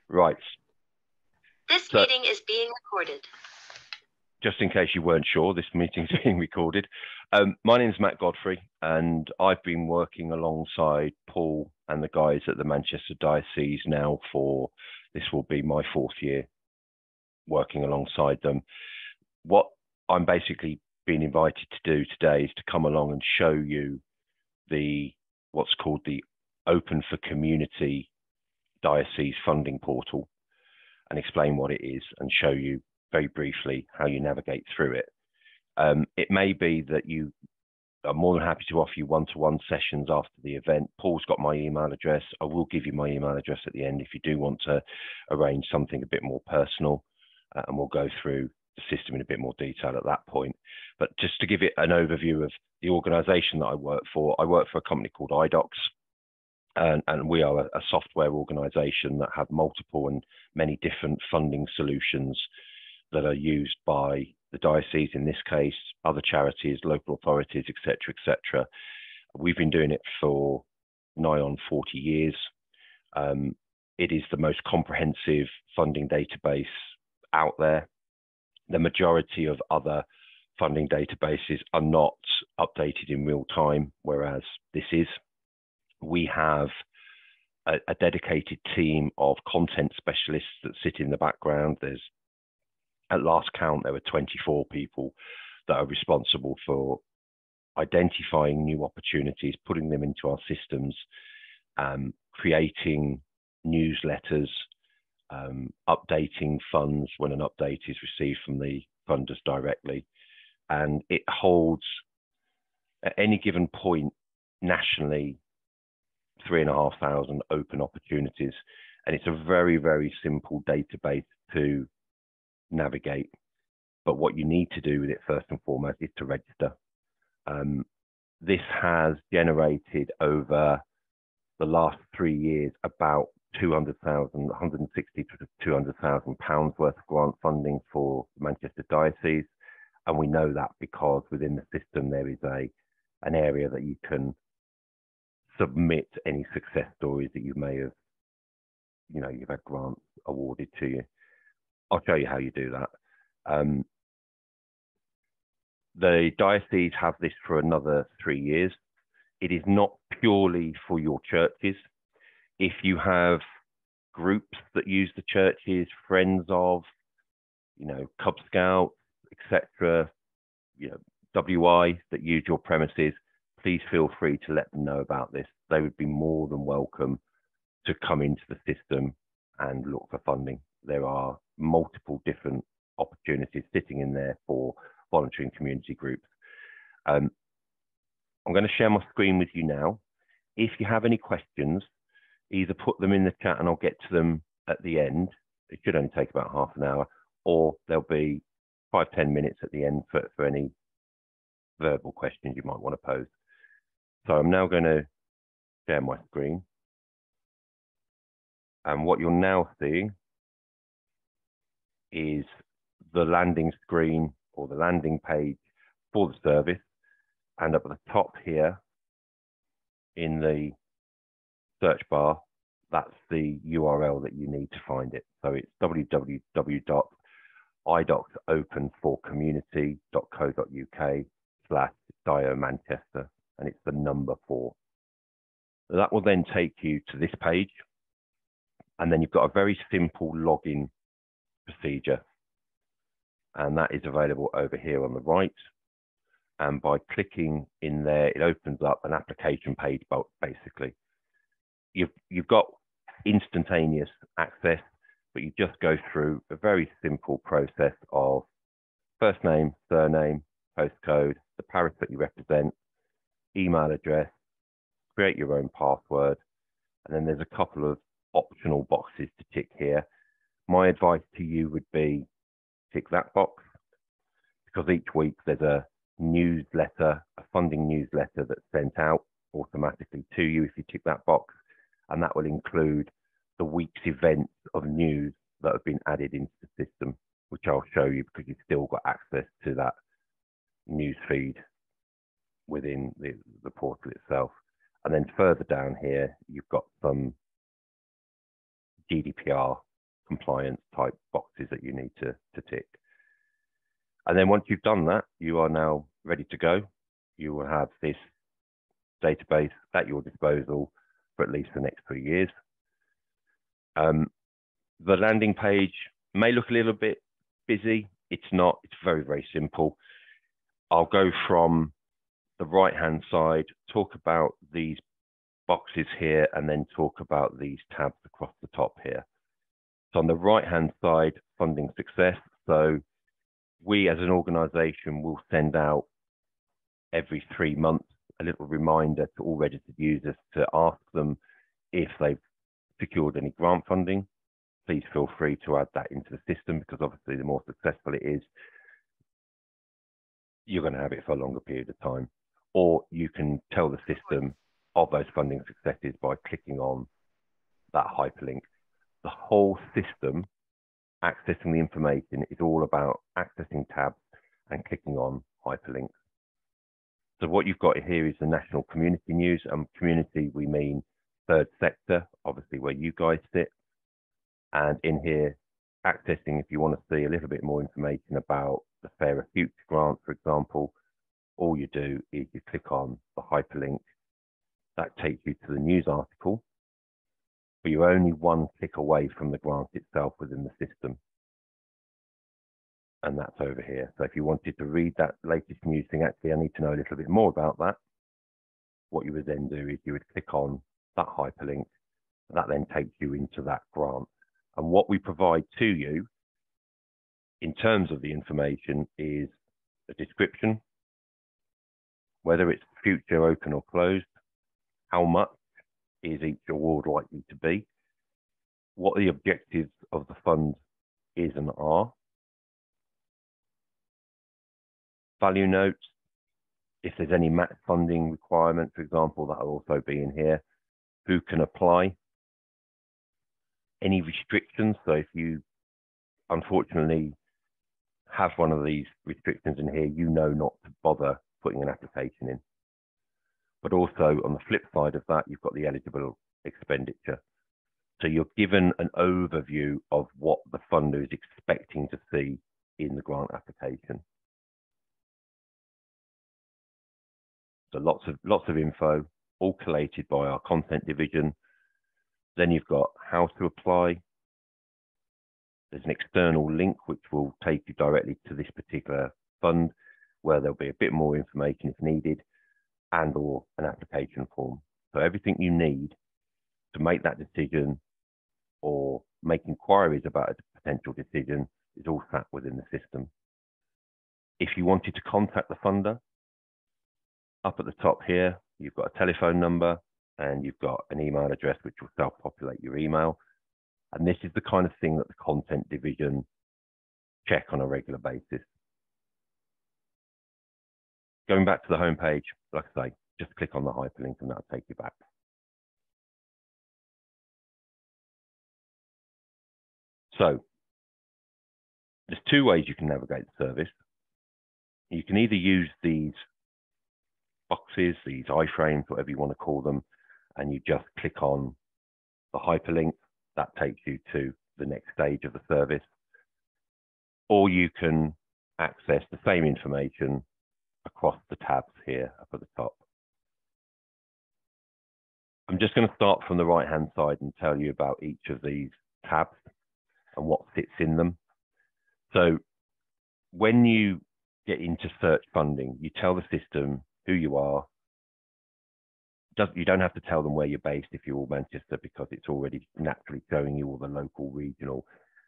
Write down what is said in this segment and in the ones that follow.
Right. This meeting is being recorded. Just in case you weren't sure, this meeting's being recorded. My name is Matt Godfrey, and I've been working alongside Paul and the guys at the Manchester Diocese now for, this will be my 4th year working alongside them. What I'm basically being invited to do today is to come along and show you what's called the Open4Community Diocese funding portal, and explain what it is and show you very briefly how you navigate through it. It may be that you are more than happy to offer you one-to-one sessions after the event. Paul's got my email address. I will give you my email address at the end if you do want to arrange something a bit more personal, and we'll go through the system in a bit more detail at that point. But just to give it an overview of the organisation that I work for a company called iDocs. And we are a software organisation that have multiple and many different funding solutions that are used by the diocese, in this case, other charities, local authorities, etc., etc. We've been doing it for nigh on 40 years. It is the most comprehensive funding database out there. The majority of other funding databases are not updated in real time, whereas this is. We have a dedicated team of content specialists that sit in the background. There's, at last count, there were 24 people that are responsible for identifying new opportunities, putting them into our systems, creating newsletters, updating funds when an update is received from the funders directly. And it holds, at any given point nationally, 3,500 open opportunities, and it's a very, very simple database to navigate. But what you need to do with it first and foremost is to register. This has generated over the last 3 years about 160 to 200,000 pounds worth of grant funding for Manchester Diocese, and we know that because within the system there is an area that you can submit any success stories that you may have, you've had grants awarded to you. I'll show you how you do that. The diocese have this for another 3 years. It is not purely for your churches. If you have groups that use the churches, friends of, Cub Scouts, etc., WI that use your premises, please feel free to let them know about this. They would be more than welcome to come into the system and look for funding. There are multiple different opportunities sitting in there for volunteering community groups. I'm going to share my screen with you now. If you have any questions, either put them in the chat and I'll get to them at the end. It should only take about half an hour, or there'll be 5-10 minutes at the end for any verbal questions you might want to pose. So I'm now going to share my screen. And what you're now seeing is the landing screen or the landing page for the service. And up at the top here in the search bar, that's the URL that you need to find it. So it's www.idocs-open4community.co.uk/Dio Manchester, and it's the number 4. That will then take you to this page, and then you've got a very simple login procedure, and that is available over here on the right. And by clicking in there, it opens up an application page. Basically, you've got instantaneous access, but you just go through a very simple process of first name, surname, postcode, the parish that you represent, email address, create your own password, and then there's a couple of optional boxes to tick here. My advice to you would be tick that box, because each week there's a newsletter, a funding newsletter that's sent out automatically to you if you tick that box, and that will include the week's events of news that have been added into the system, which I'll show you because you've still got access to that news feed within the portal itself. And then further down here, you've got some GDPR compliance type boxes that you need to tick. And then once you've done that, you are now ready to go. You will have this database at your disposal for at least the next 3 years. The landing page may look a little bit busy. It's not. It's very, very simple. I'll go from the right-hand side, talk about these boxes here, and then talk about these tabs across the top here. So on the right-hand side, funding success. So we as an organization will send out every 3 months a little reminder to all registered users to ask them if they've secured any grant funding. Please feel free to add that into the system, because obviously the more successful it is, you're going to have it for a longer period of time. Or you can tell the system of those funding successes by clicking on that hyperlink. The whole system accessing the information is all about accessing tabs and clicking on hyperlinks. So what you've got here is the national community news, and community we mean third sector, obviously where you guys sit. And in here, accessing, if you want to see a little bit more information about the Fairer Future grant, for example, all you do is you click on the hyperlink. That takes you to the news article, but you're only one click away from the grant itself within the system. And that's over here. So if you wanted to read that latest news thing, actually, I need to know a little bit more about that. What you would then do is you would click on that hyperlink. That then takes you into that grant. And what we provide to you in terms of the information is a description, whether it's future, open or closed, how much is each award likely to be, what the objectives of the fund is and are, value notes, if there's any match funding requirement, for example, that will also be in here, who can apply, any restrictions. So if you unfortunately have one of these restrictions in here, you know not to bother putting an application in. But also on the flip side of that, you've got the eligible expenditure. So you're given an overview of what the funder is expecting to see in the grant application. So lots of info, all collated by our content division. Then you've got how to apply. There's an external link which will take you directly to this particular fund, where there'll be a bit more information if needed, and or an application form. So everything you need to make that decision or make inquiries about a potential decision is all sat within the system. If you wanted to contact the funder, up at the top here, you've got a telephone number and you've got an email address which will self-populate your email. And this is the kind of thing that the content division check on a regular basis. Going back to the home page, like I say, just click on the hyperlink and that'll take you back. So there's two ways you can navigate the service. You can either use these boxes, these iframes, whatever you want to call them, and you just click on the hyperlink. That takes you to the next stage of the service. Or you can access the same information across the tabs here up at the top. I'm just going to start from the right-hand side and tell you about each of these tabs and what sits in them. So when you get into search funding, you tell the system who you are. You don't have to tell them where you're based if you're all Manchester, because it's already naturally showing you all the local, regional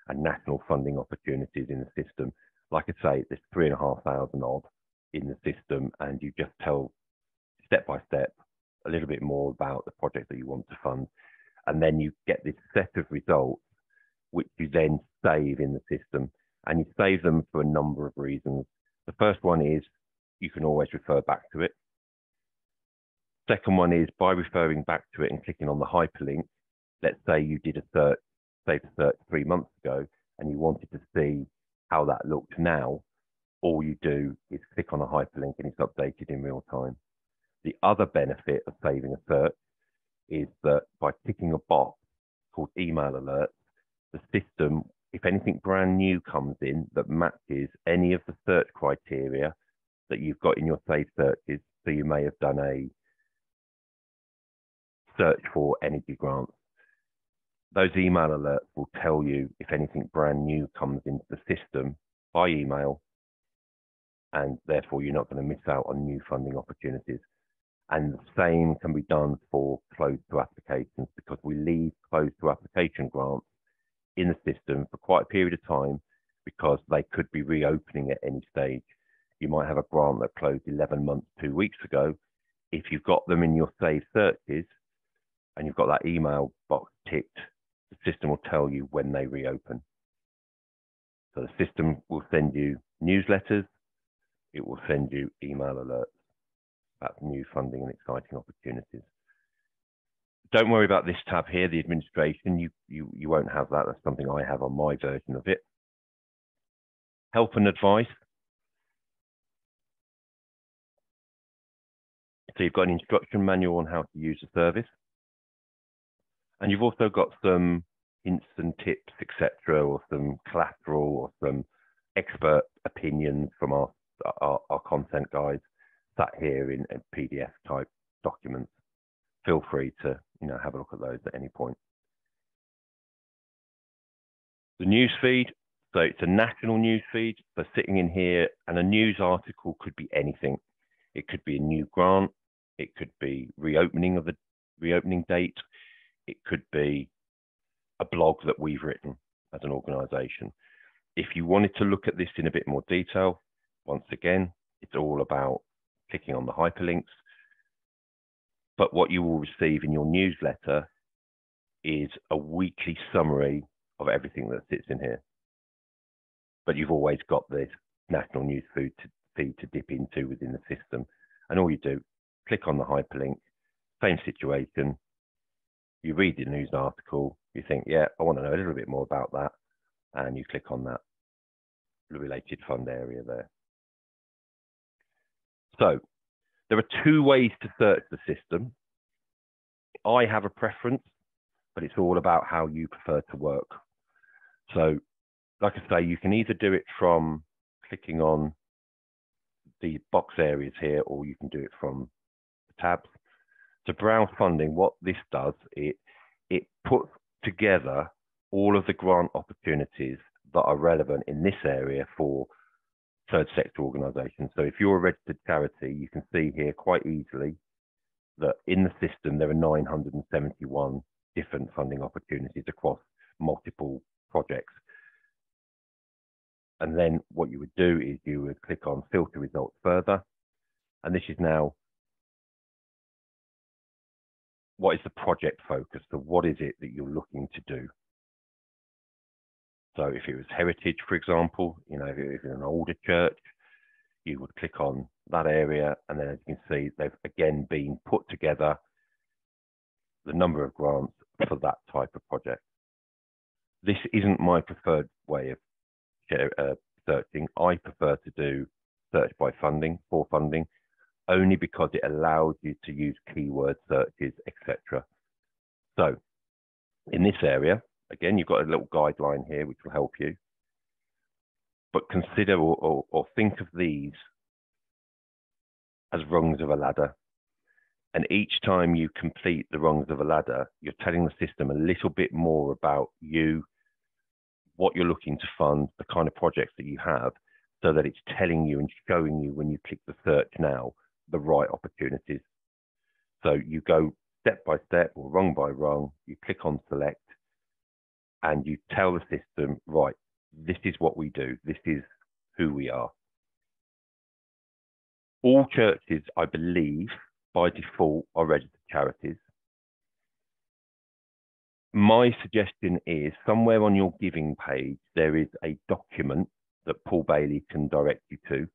and national funding opportunities in the system. Like I say, there's 3,500 odd in the system, and you just tell step by step a little bit more about the project that you want to fund. And then you get this set of results, which you then save in the system. And you save them for a number of reasons. The first one is you can always refer back to it. Second one is by referring back to it and clicking on the hyperlink. Let's say you did a search, saved a search 3 months ago, and you wanted to see how that looked now. All you do is click on a hyperlink and it's updated in real time. The other benefit of saving a search is that by ticking a box called email alerts, the system, if anything brand new comes in that matches any of the search criteria that you've got in your saved searches, so you may have done a search for energy grants, those email alerts will tell you if anything brand new comes into the system by email, and therefore you're not going to miss out on new funding opportunities. And the same can be done for closed to applications, because we leave closed to application grants in the system for quite a period of time, because they could be reopening at any stage. You might have a grant that closed 11 months, 2 weeks ago. If you've got them in your saved searches and you've got that email box ticked, the system will tell you when they reopen. So the system will send you newsletters, it will send you email alerts about new funding and exciting opportunities. Don't worry about this tab here, the administration. You won't have that. That's something I have on my version of it. Help and advice. So you've got an instruction manual on how to use the service. And you've also got some hints and tips, etc., or some collateral or some expert opinions from our content guys sat here in PDF type documents. Feel free to have a look at those at any point. The news feed, so it's a national news feed. So sitting in here, and a news article could be anything. It could be a new grant. It could be reopening of the reopening date. It could be a blog that we've written as an organization. If you wanted to look at this in a bit more detail, once again, it's all about clicking on the hyperlinks. But what you will receive in your newsletter is a weekly summary of everything that sits in here. But you've always got this national news feed to dip into within the system. And all you do, click on the hyperlink, same situation. You read the news article, you think, yeah, I want to know a little bit more about that. And you click on that related fund area there. So there are two ways to search the system. I have a preference, but it's all about how you prefer to work. So like I say, you can either do it from clicking on the box areas here, or you can do it from the tabs. To browse funding, what this does, it puts together all of the grant opportunities that are relevant in this area for third sector organisations. So if you're a registered charity, you can see here quite easily that in the system there are 971 different funding opportunities across multiple projects. And then what you would do is you would click on filter results further. And this is now, what is the project focus? So what is it that you're looking to do? So if it was heritage, for example, if it was an older church, you would click on that area. And then as you can see, they've again been put together the number of grants for that type of project. This isn't my preferred way of searching. I prefer to do search by funding, for funding, only because it allows you to use keyword searches, etc. So in this area, again, you've got a little guideline here which will help you. But consider or think of these as rungs of a ladder. And each time you complete the rungs of a ladder, you're telling the system a little bit more about you, what you're looking to fund, the kind of projects that you have, so that it's telling you and showing you when you click the search now, the right opportunities. So you go step by step or rung by rung, you click on select, and you tell the system, right, this is what we do. This is who we are. All churches, I believe, by default are registered charities. My suggestion is somewhere on your giving page, there is a document that Paul Bailey can direct you to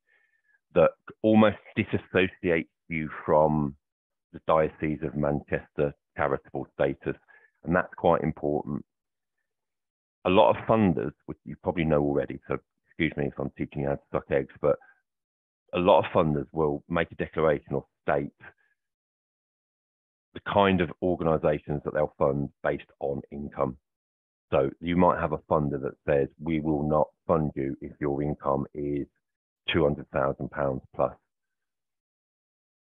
that almost disassociates you from the Diocese of Manchester charitable status. And that's quite important. A lot of funders, which you probably know already, so excuse me if I'm teaching you how to suck eggs, but a lot of funders will make a declaration or state the kind of organisations that they'll fund based on income. So you might have a funder that says, we will not fund you if your income is £200,000 plus.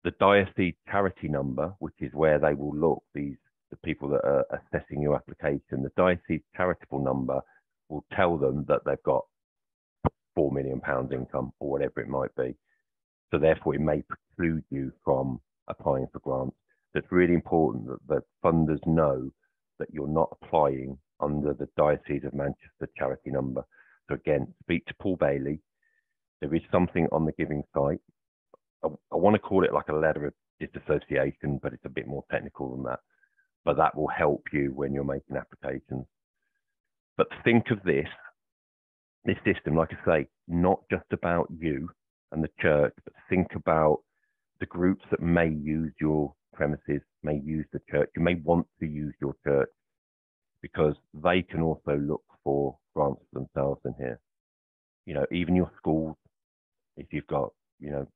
The diocese charity number, which is where they will look, the people that are assessing your application, the diocese charitable number will tell them that they've got £4 million income or whatever it might be. So therefore, it may preclude you from applying for grants. So it's really important that the funders know that you're not applying under the Diocese of Manchester charity number. So again, speak to Paul Bailey. There is something on the giving site. I want to call it like a letter of disassociation, but it's a bit more technical than that. But that will help you when you're making applications. But think of this system, like I say, not just about you and the church, but think about the groups that may use your premises, may use the church. You may want to use your church because they can also look for grants for themselves in here. You know, even your schools, if you've got, you know,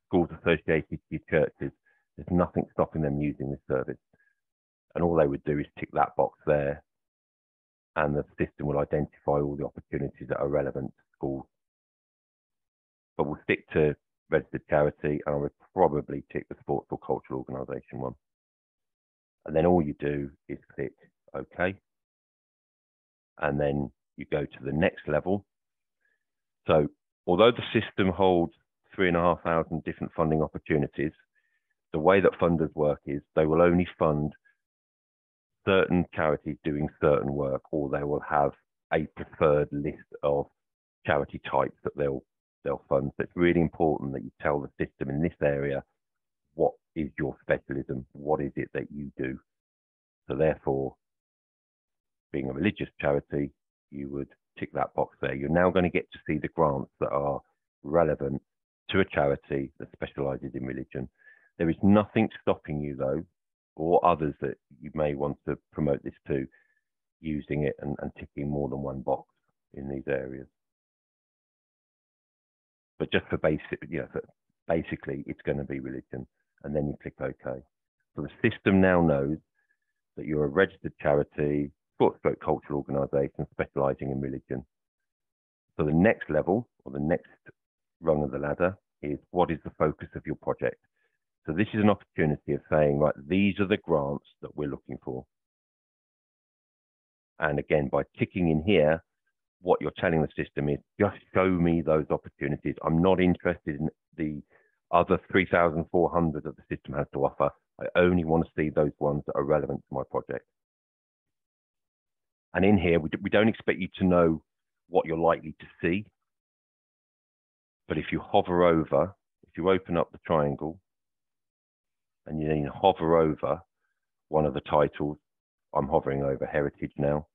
schools associated to your churches, there's nothing stopping them using this service. And all they would do is tick that box there, and the system will identify all the opportunities that are relevant to schools. But we'll stick to registered charity, and I would probably tick the sports or cultural organisation one. And then all you do is click OK. And then you go to the next level. So although the system holds 3,500 different funding opportunities, the way that funders work is they will only fund certain charities doing certain work, or they will have a preferred list of charity types that they'll fund. So it's really important that you tell the system in this area, what is your specialism? What is it that you do? So therefore, being a religious charity, you would tick that box there. You're now going to get to see the grants that are relevant to a charity that specialises in religion. There is nothing stopping you, though, or others that you may want to promote this to, using it and ticking more than one box in these areas. But just for basic, basically, it's going to be religion, and then you click OK. So the system now knows that you're a registered charity, sports/cultural organisation specialising in religion. So the next level, or the next rung of the ladder, is what is the focus of your project? So this is an opportunity of saying, right, these are the grants that we're looking for. And again, by ticking in here, what you're telling the system is, just show me those opportunities. I'm not interested in the other 3,400 that the system has to offer. I only want to see those ones that are relevant to my project. And in here, we don't expect you to know what you're likely to see. But if you hover over, if you open up the triangle, and you then hover over one of the titles, I'm hovering over heritage now,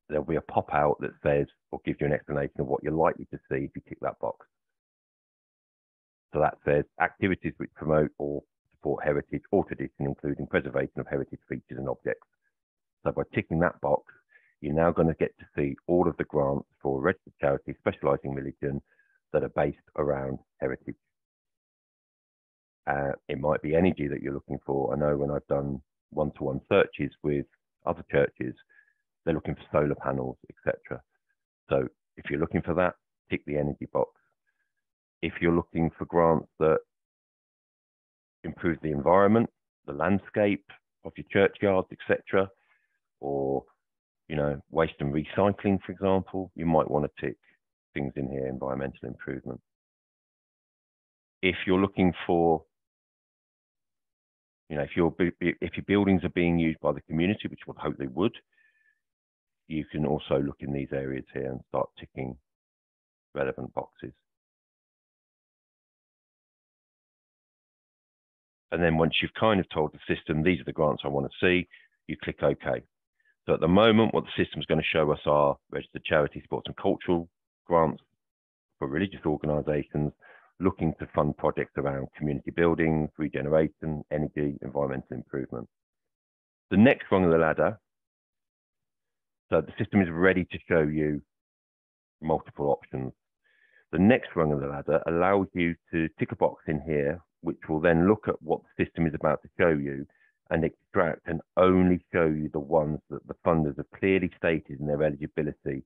there'll be a pop out that says, or gives you an explanation of what you're likely to see if you tick that box. So that says activities which promote or support heritage or tradition, including preservation of heritage features and objects. So by ticking that box, you're now going to get to see all of the grants for registered charities specialising in religion that are based around heritage. It might be energy that you're looking for. I know when I've done one-to-one searches with other churches, they're looking for solar panels, etc. So if you're looking for that, tick the energy box. If you're looking for grants that improve the environment, the landscape of your churchyards, etc., or waste and recycling, for example, you might want to tick things in here, environmental improvement. If you're looking for, if your buildings are being used by the community, which we'll hope they would, you can also look in these areas here and start ticking relevant boxes. And then once you've kind of told the system, these are the grants I want to see, you click OK. So at the moment, what the system is going to show us are registered charity, sports and cultural grants for religious organisations looking to fund projects around community buildings, regeneration, energy, environmental improvement. The next rung of the ladder, so the system is ready to show you multiple options. The next rung of the ladder allows you to tick a box in here, which will then look at what the system is about to show you and extract and only show you the ones that the funders have clearly stated in their eligibility.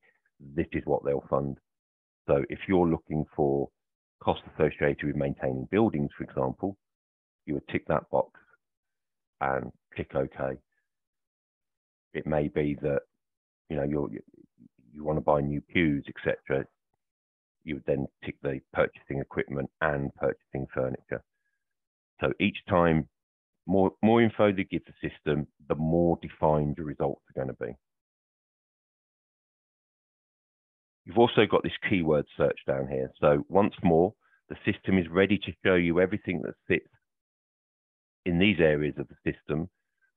This is what they'll fund. So if you're looking for costs associated with maintaining buildings, for example, you would tick that box and click OK. It may be that you want to buy new pews, etc. You would then tick the purchasing equipment and purchasing furniture. So each time, more info you give the system, the more defined your results are going to be. You've also got this keyword search down here. So once more, the system is ready to show you everything that sits in these areas of the system,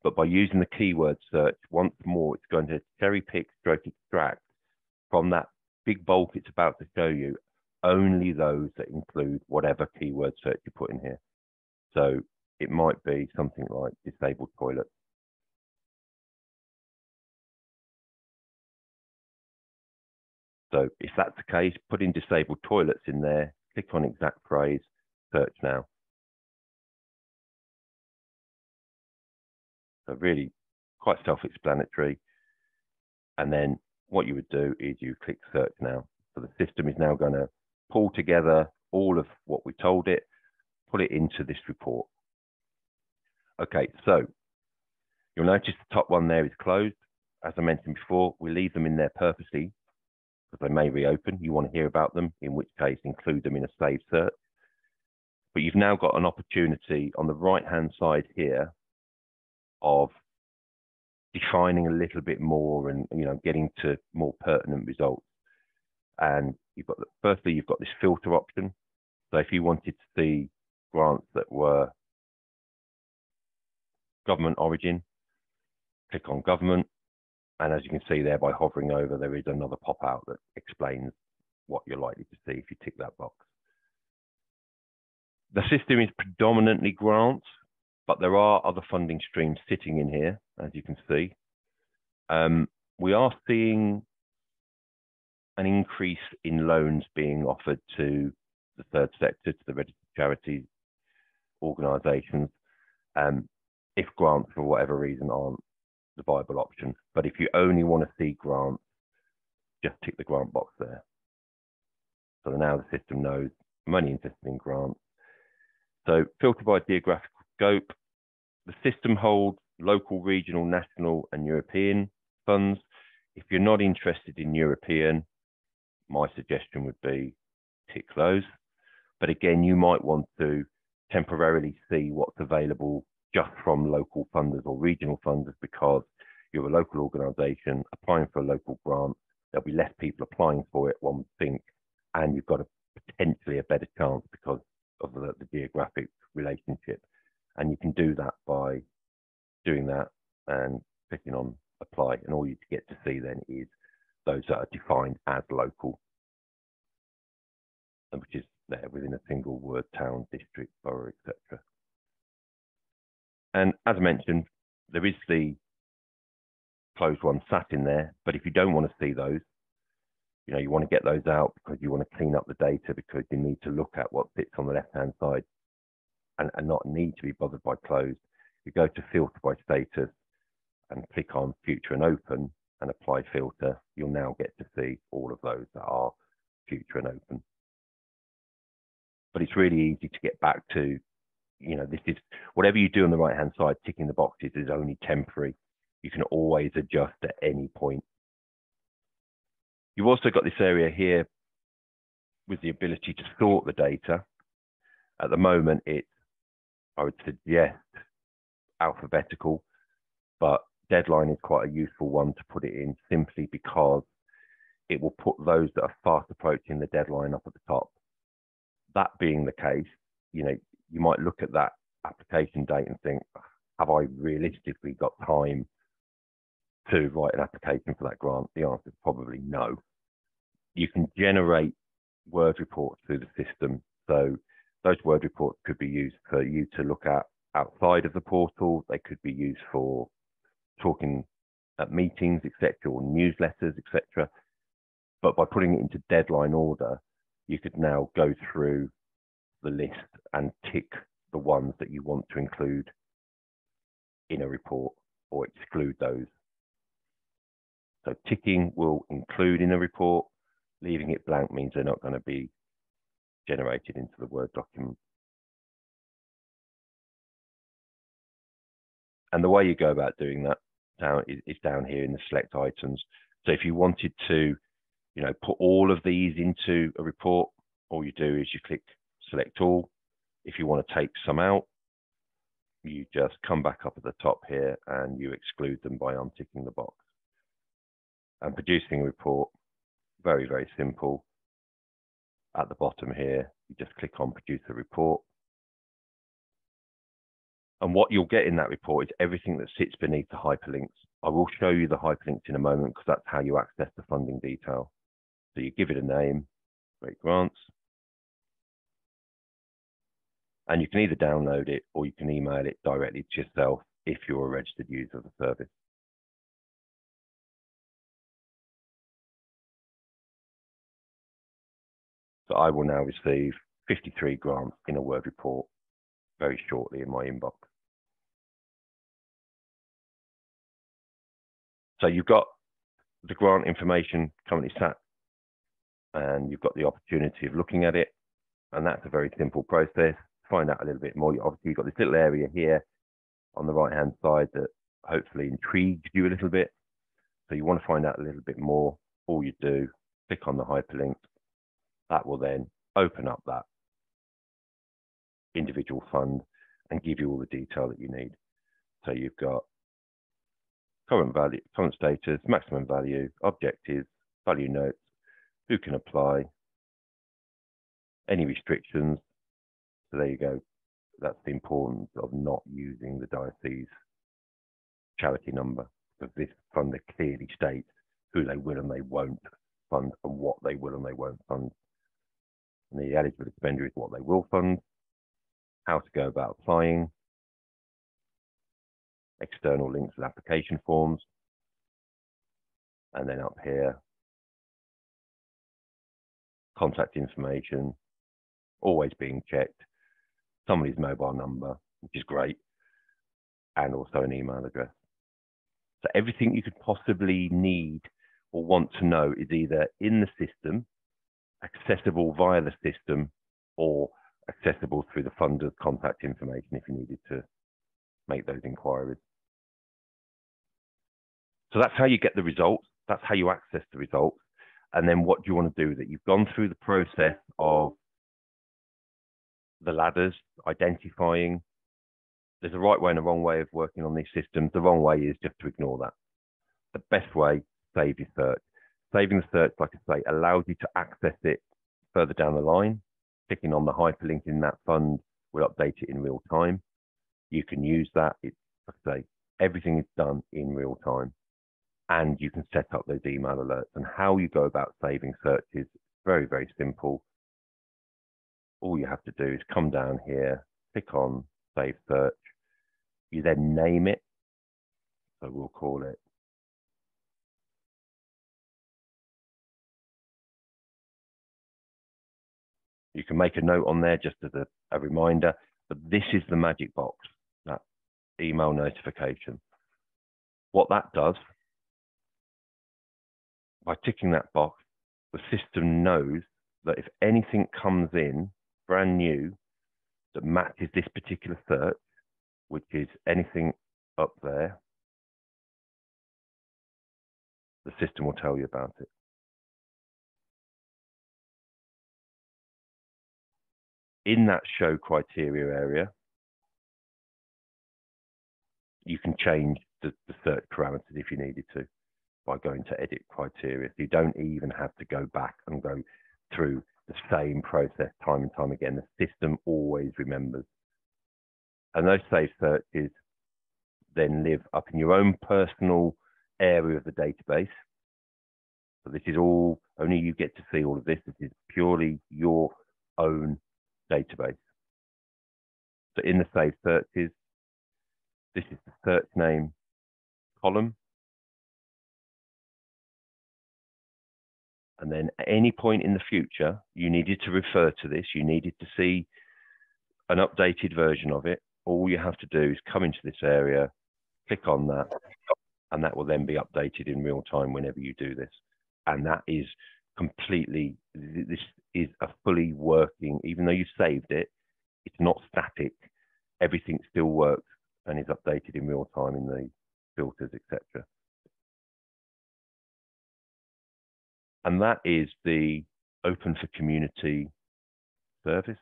but by using the keyword search, once more, it's going to cherry pick, stroke extract from that big bulk it's about to show you, only those that include whatever keyword search you put in here. So it might be something like disabled toilets. So if that's the case, put in disabled toilets in there, click on exact phrase, search now. So really quite self-explanatory. And then what you would do is you click search now. So the system is now going to pull together all of what we told it, put it into this report. Okay, so you'll notice the top one there is closed. As I mentioned before, we leave them in there purposely because they may reopen. You want to hear about them, in which case include them in a saved search. But you've now got an opportunity on the right-hand side here of defining a little bit more and getting to more pertinent results. And you've got firstly, you've got this filter option. So if you wanted to see grants that were government origin, click on government. And as you can see there, by hovering over, there is another pop-out that explains what you're likely to see if you tick that box. The system is predominantly grants, but there are other funding streams sitting in here, as you can see. We are seeing an increase in loans being offered to the third sector, to the registered charities, organisations, if grants, for whatever reason, aren't the viable option. But if you only want to see grants, just tick the grant box there. So now the system knows I'm only interested in grants. So filter by geographical scope. The system holds local, regional, national, and European funds. If you're not interested in European, my suggestion would be tick those. But again, you might want to temporarily see what's available just from local funders or regional funders, because you're a local organisation applying for a local grant. There'll be less people applying for it, one would think, and you've got potentially a better chance because of the geographic relationship. And you can do that by doing that and clicking on apply, and all you get to see then is those that are defined as local, which is there within a single word, town, district, borough, etc. And as I mentioned, there is the closed one sat in there, but if you don't want to see those, you want to get those out because you want to clean up the data, because you need to look at what sits on the left-hand side and not need to be bothered by closed. You go to filter by status and click on future and open and apply filter. You'll now get to see all of those that are future and open. But it's really easy to get back to, this is whatever you do on the right-hand side, ticking the boxes is only temporary. You can always adjust at any point. You've also got this area here with the ability to sort the data. At the moment, it's, I would suggest, alphabetical, but deadline is quite a useful one to put it in, simply because it will put those that are fast approaching the deadline up at the top. That being the case, you might look at that application date and think, have I realistically got time to write an application for that grant? The answer is probably no. You can generate Word reports through the system. So those Word reports could be used for you to look at outside of the portal. They could be used for talking at meetings, etc., or newsletters, etc. But by putting it into deadline order, you could now go through the list and tick the ones that you want to include in a report or exclude those. So ticking will include in a report, leaving it blank means they're not going to be generated into the Word document. And the way you go about doing that is down here in the select items. So if you wanted to, put all of these into a report, all you do is you click select all. If you want to take some out, you just come back up at the top here and you exclude them by unticking the box. And producing a report, very, very simple. At the bottom here, you just click on produce a report. And what you'll get in that report is everything that sits beneath the hyperlinks. I will show you the hyperlinks in a moment because that's how you access the funding detail. So you give it a name, Great Grants, and you can either download it or you can email it directly to yourself if you're a registered user of the service. So I will now receive 53 grants in a Word report very shortly in my inbox. So you've got the grant information currently sat, and you've got the opportunity of looking at it, and that's a very simple process. Find out a little bit more. Obviously, you've got this little area here on the right-hand side that hopefully intrigues you a little bit. So you want to find out a little bit more. All you do, click on the hyperlink. That will then open up that individual fund and give you all the detail that you need. So you've got current value, current status, maximum value, objectives, value notes, who can apply, any restrictions. So there you go. That's the importance of not using the diocese charity number, because this funder clearly states who they will and they won't fund and what they will and they won't fund. And the eligible expenditure is what they will fund, how to go about applying, external links and application forms, and then up here, contact information, always being checked, somebody's mobile number, which is great, and also an email address. So everything you could possibly need or want to know is either in the system, accessible via the system, or accessible through the funder's contact information if you needed to make those inquiries. So that's how you get the results. That's how you access the results. And then what do you want to do with it? You've gone through the process of the ladders, identifying. There's a right way and a wrong way of working on these systems. The wrong way is just to ignore that. The best way, save your search. Saving the search, like I say, allows you to access it further down the line. Clicking on the hyperlink in that fund will update it in real time. You can use that. It's, like I say, everything is done in real time. And you can set up those email alerts. And how you go about saving searches is very, very simple. All you have to do is come down here, click on Save Search. You then name it. So we'll call it You can make a note on there just as a reminder, but this is the magic box, that email notification. What that does, by ticking that box, the system knows that if anything comes in brand new that matches this particular search, which is anything up there, the system will tell you about it. In that show criteria area, you can change the search parameters if you needed to by going to edit criteria. So you don't even have to go back and go through the same process time and time again. The system always remembers. And those saved searches then live up in your own personal area of the database. So this is all, only you get to see all of this. This is purely your own database. So in the saved searches, this is the search name column. And then at any point in the future, you needed to refer to this, you needed to see an updated version of it. All you have to do is come into this area, click on that, and that will then be updated in real time whenever you do this. And that is completely, this is a fully working, even though you saved it, it's not static. Everything still works and is updated in real time in the filters, etc. And that is the Open4Community service.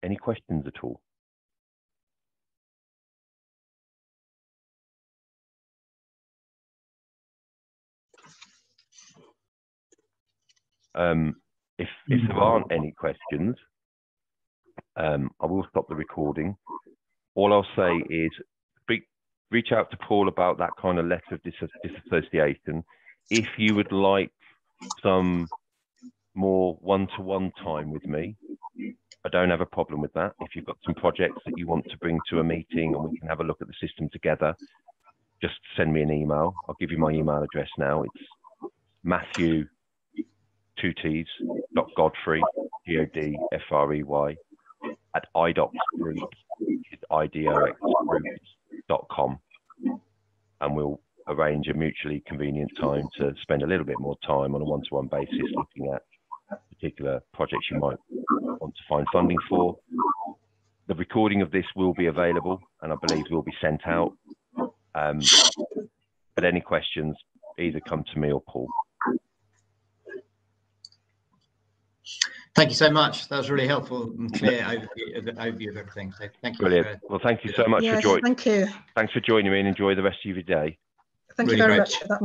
Any questions at all? If there aren't any questions, I will stop the recording. All I'll say is reach out to Paul about that kind of letter of disassociation. If you would like some more one-to-one time with me, I don't have a problem with that. If you've got some projects that you want to bring to a meeting and we can have a look at the system together, just send me an email. I'll give you my email address now. It's Matthew, 2 T's, .Godfrey, Godfrey, at idoxgroup, idoxgroups.com. And we'll arrange a mutually convenient time to spend a little bit more time on a one-to-one basis looking at particular projects you might want to find funding for. The recording of this will be available and I believe will be sent out. But any questions, either come to me or Paul. Thank you so much. That was really helpful and clear overview of everything. So thank you. Brilliant. Well, thank you so much for joining. Thank you. Thanks for joining me and enjoy the rest of your day. Thank you very much for that.